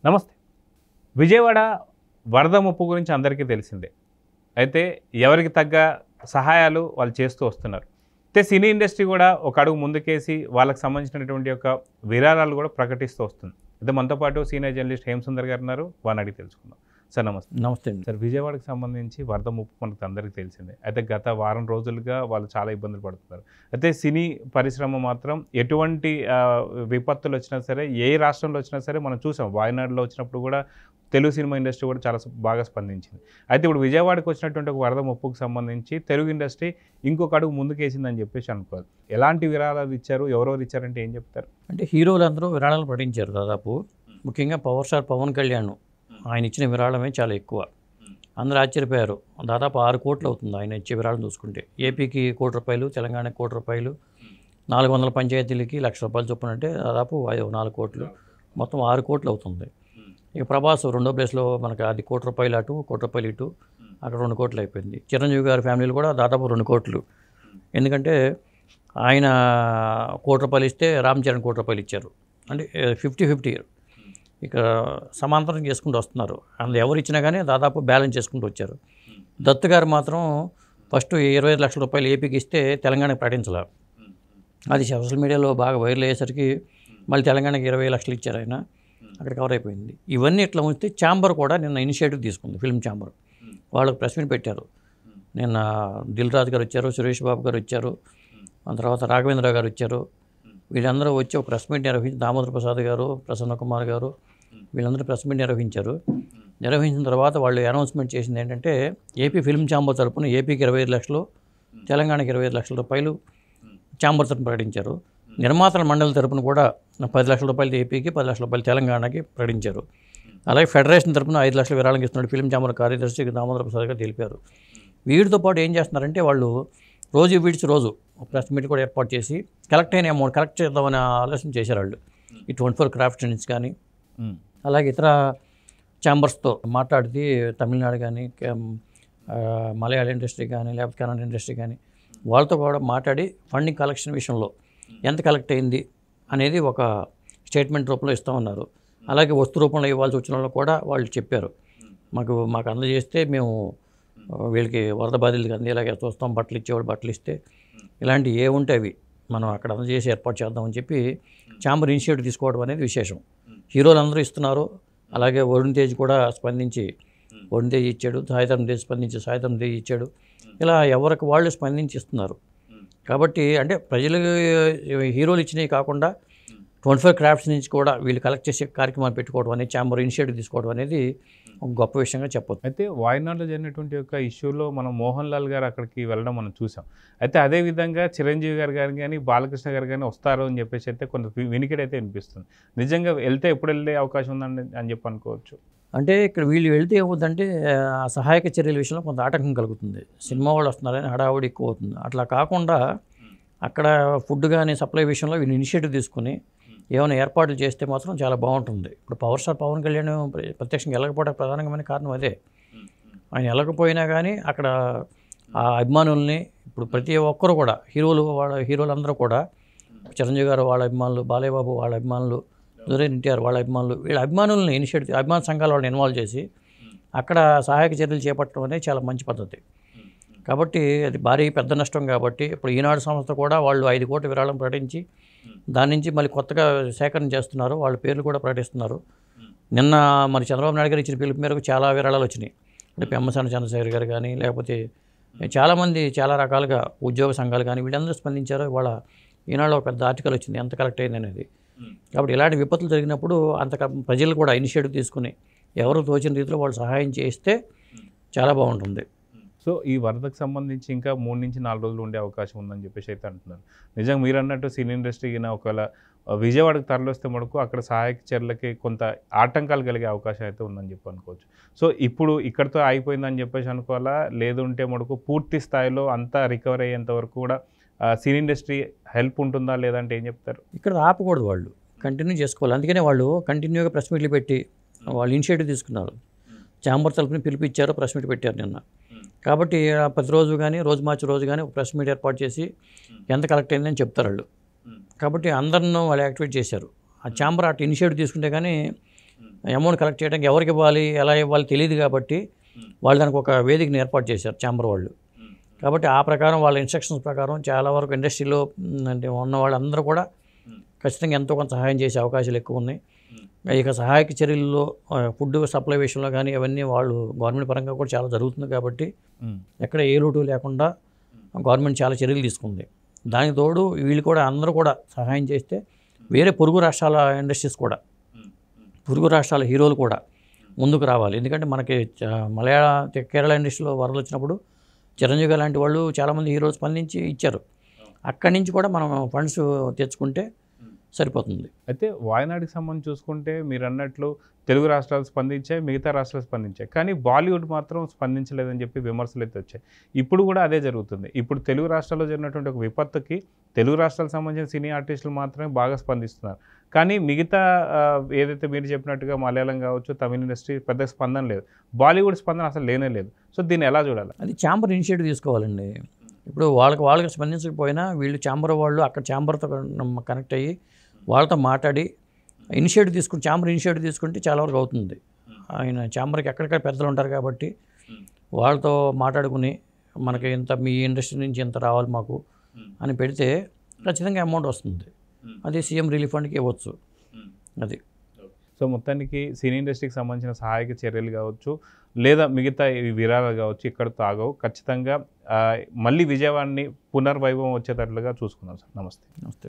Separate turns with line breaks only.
నమస్తే. విజయవాడ వరద ముప్పు గురించి అందరికీ తెలిసిందే. అయితే ఎవరికి తగ్గ సహాయాలు వాళ్ళు చేస్తూ వస్తున్నారు. అయితే సినీ ఇండస్ట్రీ కూడా ఒక అడుగు ముందుకేసి వాళ్ళకి సంబంధించినటువంటి యొక్క విరాళాలు కూడా ప్రకటిస్తూ వస్తుంది. అయితే మనతో పాటు సీనియర్ జర్నలిస్ట్ హేమసుందర్ గారు ఉన్నారు. వారిని అడిగి తెలుసుకుందాం. సార్ నమస్తే.
నమస్తే అండి.
సార్, విజయవాడకు సంబంధించి వరద ముప్పు మనకు అందరికీ తెలిసిందే. అయితే గత వారం రోజులుగా వాళ్ళు చాలా ఇబ్బందులు పడుతున్నారు. అయితే సినీ పరిశ్రమ మాత్రం ఎటువంటి విపత్తులు వచ్చినా సరే, ఏ రాష్ట్రంలో వచ్చినా సరే మనం చూసాం. వాయనాడులో వచ్చినప్పుడు కూడా తెలుగు సినిమా ఇండస్ట్రీ కూడా చాలా బాగా స్పందించింది. అయితే ఇప్పుడు విజయవాడకు వచ్చినటువంటి ఒక వరద ముప్పుకు సంబంధించి తెలుగు ఇండస్ట్రీ ఇంకొక అడుగు ముందుకేసిందని చెప్పేసి అనుకోవాలి. ఎలాంటి విరాళాలు ఇచ్చారు, ఎవరెవరు ఇచ్చారంటే ఏం చెప్తారు?
అంటే హీరోలందరూ విరాళాలు ప్రకటించారు దాదాపు. ముఖ్యంగా పవర్ స్టార్ పవన్ కళ్యాణ్ ఆయన ఇచ్చిన విరాళమే చాలా ఎక్కువ. అందరూ ఆశ్చర్యపోయారు. దాదాపు 6 కోట్లు అవుతుంది ఆయన ఇచ్చే విరాళం చూసుకుంటే. ఏపీకి ₹1 కోటి, తెలంగాణకి ₹1 కోటి, 400 పంచాయతీలకి ₹1,00,000 చొప్పున, అంటే దాదాపు 4 కోట్లు, మొత్తం 6 కోట్లు అవుతుంది. ఇక ప్రభాస్ రెండో ప్లేస్లో మనకు అది ₹1 అటు, ₹1 ఇటు, అక్కడ 2 కోట్లు అయిపోయింది. చిరంజీవి గారి ఫ్యామిలీలు కూడా దాదాపు 2 కోట్లు. ఎందుకంటే ఆయన ₹1 ఇస్తే రామ్ చరణ్ ₹1 ఇచ్చారు. అంటే 50-50 ఇక్కడ సమాంతరం చేసుకుంటూ వస్తున్నారు. అందులో ఎవరు ఇచ్చినా కానీ దాదాపు బ్యాలెన్స్ చేసుకుంటూ వచ్చారు. దత్తు గారు మాత్రం ఫస్ట్ ₹25 లక్షల ఏపీకి ఇస్తే తెలంగాణకి ప్రకటించాల. అది సోషల్ మీడియాలో బాగా వైరల్ అయ్యేసరికి మళ్ళీ తెలంగాణకి 20 లక్షలు ఇచ్చారు ఆయన. అక్కడ కవర్ అయిపోయింది. ఇవన్నీ ఇట్లా ఉంచితే ఛాంబర్ కూడా నిన్న ఇనిషియేటివ్ తీసుకుంది. ఫిల్మ్ ఛాంబర్ వాళ్ళకి ప్రెస్ మీట్ పెట్టారు. నిన్న దిల్ రాజు గారు వచ్చారు, సురేష్ బాబు గారు వచ్చారు, ఆ తర్వాత రాఘవేంద్ర గారు వచ్చారు. వీళ్ళందరూ వచ్చి ఒక ప్రెస్ మీట్ నిర్వహించి, దామోదర్ ప్రసాద్ గారు, ప్రసన్న కుమార్ గారు, వీళ్ళందరూ ప్రెస్ మీట్ నిర్వహించారు. నిర్వహించిన తర్వాత వాళ్ళు అనౌన్స్మెంట్ చేసింది ఏంటంటే, ఏపీ ఫిల్మ్ ఛాంబర్ తరపున ఏపీకి 25 లక్షలు, తెలంగాణకి 25 లక్షల రూపాయలు ఛాంబర్ తరపున ప్రకటించారు. నిర్మాతల మండలి తరపున కూడా ₹10 లక్షల ఏపీకి, ₹10 లక్షల తెలంగాణకి ప్రకటించారు. అలాగే ఫెడరేషన్ తరపున 5 లక్షల విరాళం ఇస్తున్నాడు ఫిల్మ్ ఛాంబర్ కార్యదర్శి దామోదర్ ప్రసాద్ గారు తెలిపారు. వీటితో పాటు ఏం చేస్తున్నారంటే, వాళ్ళు రోజు విడిచి రోజు ప్రెస్ మీట్ కూడా ఏర్పాటు చేసి కలెక్ట్ అయిన అమౌంట్ కలెక్ట్ చేద్దామని ఆలోచన చేశారు వాళ్ళు. ఈ 24 క్రాఫ్ట్స్ నుంచి కానీ, అలాగే ఇతర ఛాంబర్స్తో మాట్లాడితే తమిళనాడు కానీ, మలయాళ ఇండస్ట్రీ కానీ, లేకపోతే కన్నడ ఇండస్ట్రీ కానీ, వాళ్ళతో కూడా మాట్లాడి ఫండింగ్ కలెక్షన్ విషయంలో ఎంత కలెక్ట్ అయింది అనేది ఒక స్టేట్మెంట్ రూపంలో ఇస్తూ ఉన్నారు. అలాగే వస్తు రూపంలో ఇవ్వాల్సి వచ్చిన వాళ్ళు కూడా వాళ్ళు చెప్పారు, మాకు అందజేస్తే మేము వీళ్ళకి వరద బాధితులకి అందేలాగా చూస్తాం, బట్టలు ఇచ్చేవాళ్ళు బట్టలు ఇస్తే, ఇలాంటి ఏ ఉంటే అవి మనం అక్కడ అందజేసి ఏర్పాటు చేద్దామని చెప్పి ఛాంబర్ ఇనిషియేటివ్ తీసుకోవడం అనేది విశేషం. హీరోలు అందరూ ఇస్తున్నారు. అలాగే వరుణ్ తేజ్ కూడా స్పందించి వరుణ్ తేజ్ ఇచ్చాడు, సాయిధరం తేజ్ స్పందించి సాయిధరం తేజ్ ఇచ్చాడు. ఇలా ఎవరికి వాళ్ళు స్పందించి ఇస్తున్నారు. కాబట్టి అంటే ప్రజలకు హీరోలు ఇచ్చినవి కాకుండా 24 క్రాఫ్ట్స్ నుంచి కూడా వీళ్ళు కలెక్ట్ చేసే కార్యక్రమాలు పెట్టుకోవడం అనేది, ఛాంబర్ ఇనిషియేటివ్ తీసుకోవడం అనేది ఒక గొప్ప విషయంగా చెప్పొచ్చు.
అయితే వాయనాడులో జరిగినటువంటి యొక్క ఇష్యూలో మనం మోహన్ లాల్ గారు అక్కడికి వెళ్ళడం మనం చూసాం. అయితే అదేవిధంగా చిరంజీవి గారు కానీ, బాలకృష్ణ గారు కానీ వస్తారు అని చెప్పేసి అయితే కొంత వినికిడైతే వినిపిస్తుంది. నిజంగా వెళ్తే ఎప్పుడు వెళ్ళే అవకాశం ఉందని అని చెప్పి అనుకోవచ్చు.
అంటే ఇక్కడ వీళ్ళు వెళ్తే ఏమవుతుందంటే, ఆ సహాయక చర్యల విషయంలో కొంత ఆటంకం కలుగుతుంది. సినిమా వాళ్ళు వస్తున్నారని హడావుడి ఎక్కువ అవుతుంది. అట్లా కాకుండా అక్కడ ఫుడ్ కానీ సప్లై విషయంలో వీళ్ళు ఇనిషియేటివ్ తీసుకుని ఏమైనా ఏర్పాట్లు చేస్తే మాత్రం చాలా బాగుంటుంది. ఇప్పుడు పవర్ స్టార్ పవన్ కళ్యాణ్ ప్రత్యక్షంగా వెళ్ళకపోవడానికి ప్రధానమైన కారణం అదే. ఆయన వెళ్ళకపోయినా కానీ అక్కడ ఆ అభిమానుల్ని, ఇప్పుడు ప్రతి ఒక్కరు కూడా హీరోలందరూ కూడా, చిరంజీవి గారు వాళ్ళ అభిమానులు, బాలయ్య బాబు వాళ్ళ అభిమానులు, జూనియర్ ఎన్టీఆర్ వాళ్ళ అభిమానులు, వీళ్ళ అభిమానుల్ని ఇనిషియేటివ్, అభిమాన సంఘాల వాళ్ళని ఇన్వాల్వ్ చేసి అక్కడ సహాయక చర్యలు చేపట్టడం అనేది చాలా మంచి పద్ధతి. కాబట్టి అది భారీ పెద్ద నష్టం. కాబట్టి ఇప్పుడు ఈనాడు సంస్థ కూడా వాళ్ళు 5 కోట్ల విరాళం ప్రకటించి దాని నుంచి మళ్ళీ కొత్తగా సేకరణ చేస్తున్నారు. వాళ్ళ పేర్లు కూడా ప్రకటిస్తున్నారు. నిన్న మరి చంద్రబాబు నాయుడు గారు ఇచ్చిన పిలుపు మేరకు చాలా విరాళాలు వచ్చినాయి. అంటే పెమ్మసాని చంద్రశేఖర్ గారు కానీ, లేకపోతే చాలామంది చాలా రకాలుగా ఉద్యోగ సంఘాలు కానీ వీళ్ళందరూ స్పందించారు. వాళ్ళ ఈనాడులో ఒక పెద్ద ఆర్టికల్ వచ్చింది ఎంత కలెక్ట్ అయింది అనేది. కాబట్టి ఇలాంటి విపత్తులు జరిగినప్పుడు ప్రజలు కూడా ఇనిషియేటివ్ తీసుకుని ఎవరు తోచిన రీతిలో వాళ్ళు సహాయం చేస్తే చాలా బాగుంటుంది.
సో ఈ వరదకు సంబంధించి ఇంకా 3 నుంచి 4 రోజులు ఉండే అవకాశం ఉందని చెప్పేసి అయితే అంటున్నారు. నిజంగా మీరు అన్నట్టు సినీ ఇండస్ట్రీకి ఒకవేళ విజయవాడకు తరలిస్తే మటుకు అక్కడ సహాయక చర్యలకి కొంత ఆటంకాలు కలిగే అవకాశం అయితే ఉందని చెప్పి అనుకోవచ్చు. సో ఇప్పుడు ఇక్కడితో అయిపోయిందని చెప్పేసి అనుకోవాలా, లేదంటే మటుకు పూర్తి స్థాయిలో అంతా రికవర్ అయ్యేంత వరకు కూడా సినీ ఇండస్ట్రీ హెల్ప్ ఉంటుందా, లేదంటే ఏం చెప్తారు?
ఇక్కడ ఆపకూడదు, వాళ్ళు కంటిన్యూ చేసుకోవాలి. అందుకనే వాళ్ళు కంటిన్యూగా ప్రెస్ మీట్లు పెట్టి వాళ్ళు ఇనిషియేటివ్ తీసుకున్నారు. ఛాంబర్ తరపున పిలిపించారు, ప్రెస్ మీట్ పెట్టారు నిన్న. కాబట్టి ప్రతిరోజు కానీ రోజు మార్చి రోజు కానీ ఒక ప్రెస్ మీట్ ఏర్పాటు చేసి ఎంత కలెక్ట్ అయిందని చెప్తారు వాళ్ళు. కాబట్టి అందరినూ వాళ్ళు యాక్టివేట్ చేశారు. ఆ ఛాంబర్ అటు ఇనిషియేటివ్ తీసుకుంటే కానీ అమౌంట్ కలెక్ట్ చేయడానికి ఎవరికి ఇవ్వాలి, ఎలా ఇవ్వాలి తెలియదు కాబట్టి వాళ్ళు దానికి ఒక వేదికని ఏర్పాటు చేశారు ఛాంబర్ వాళ్ళు. కాబట్టి ఆ ప్రకారం వాళ్ళ ఇన్స్ట్రక్షన్స్ ప్రకారం చాలా వరకు ఇండస్ట్రీలో అంటే ఉన్న వాళ్ళందరూ కూడా ఖచ్చితంగా ఎంతో కొంత సహాయం చేసే అవకాశాలు ఎక్కువ ఉన్నాయి. ఇక సహాయక చర్యల్లో ఫుడ్ సప్లై విషయంలో కానీ అవన్నీ వాళ్ళు గవర్నమెంట్ పరంగా కూడా చాలా జరుగుతుంది కాబట్టి ఎక్కడ ఏ లోటు లేకుండా గవర్నమెంట్ చాలా చర్యలు తీసుకుంది. దానికి తోడు వీళ్ళు కూడా అందరూ కూడా సహాయం చేస్తే వేరే పొరుగు రాష్ట్రాల ఇండస్ట్రీస్ కూడా, పొరుగు రాష్ట్రాల హీరోలు కూడా ముందుకు రావాలి. ఎందుకంటే మనకి కేరళ ఇండస్ట్రీలో వరదలు వచ్చినప్పుడు చిరంజీవి లాంటి వాళ్ళు చాలామంది హీరోలు స్పందించి ఇచ్చారు. అక్కడి నుంచి కూడా మనం ఫండ్స్ తెచ్చుకుంటే సరిపోతుంది.
అయితే వాయనాడుకి సంబంధించి చూసుకుంటే మీరు అన్నట్లు తెలుగు రాష్ట్రాలు స్పందించాయి, మిగతా రాష్ట్రాలు స్పందించాయి, కానీ బాలీవుడ్ మాత్రం స్పందించలేదని చెప్పి విమర్శలు అయితే వచ్చాయి. ఇప్పుడు కూడా అదే జరుగుతుంది. ఇప్పుడు తెలుగు రాష్ట్రాల్లో జరిగినటువంటి ఒక విపత్తుకి తెలుగు రాష్ట్రాలకు సంబంధించిన సినీ ఆర్టిస్టులు మాత్రమే బాగా స్పందిస్తున్నారు. కానీ మిగతా ఏదైతే మీరు చెప్పినట్టుగా మలయాళం కావచ్చు, తమిళ ఇండస్ట్రీ పెద్ద స్పందన లేదు. బాలీవుడ్ స్పందన అసలు లేనే లేదు. సో దీన్ని ఎలా చూడాలి?
అది ఛాంబర్ ఇనిషియేటివ్ తీసుకోవాలండి. ఇప్పుడు వాళ్ళకి స్పందించకపోయినా వీళ్ళు ఛాంబర్ వాళ్ళు అక్కడ ఛాంబర్తో కనెక్ట్ అయ్యి వాళ్ళతో మాట్లాడి ఛాంబర్ ఇనిషియేటివ్ తీసుకుంటే చాలా వరకు అవుతుంది. ఆయన ఛాంబర్కి ఎక్కడిక్కడ పెద్దలు ఉంటారు కాబట్టి వాళ్ళతో మాట్లాడుకుని మనకి ఇంత మీ ఇండస్ట్రీ నుంచి ఇంత రావాలి మాకు అని పెడితే ఖచ్చితంగా అమౌంట్ వస్తుంది. అది సీఎం రిలీఫ్ ఫండ్కి ఇవ్వచ్చు. అది
సో మొత్తానికి సినీ ఇండస్ట్రీకి సంబంధించిన సహాయక చర్యలు కావచ్చు, లేదా మిగతా ఈ విరాళాలు కావచ్చు ఇక్కడితో ఆగవు. ఖచ్చితంగా మళ్ళీ విజయవాడని పునర్వైభవం వచ్చేటట్లుగా చూసుకుందాం సార్. నమస్తే.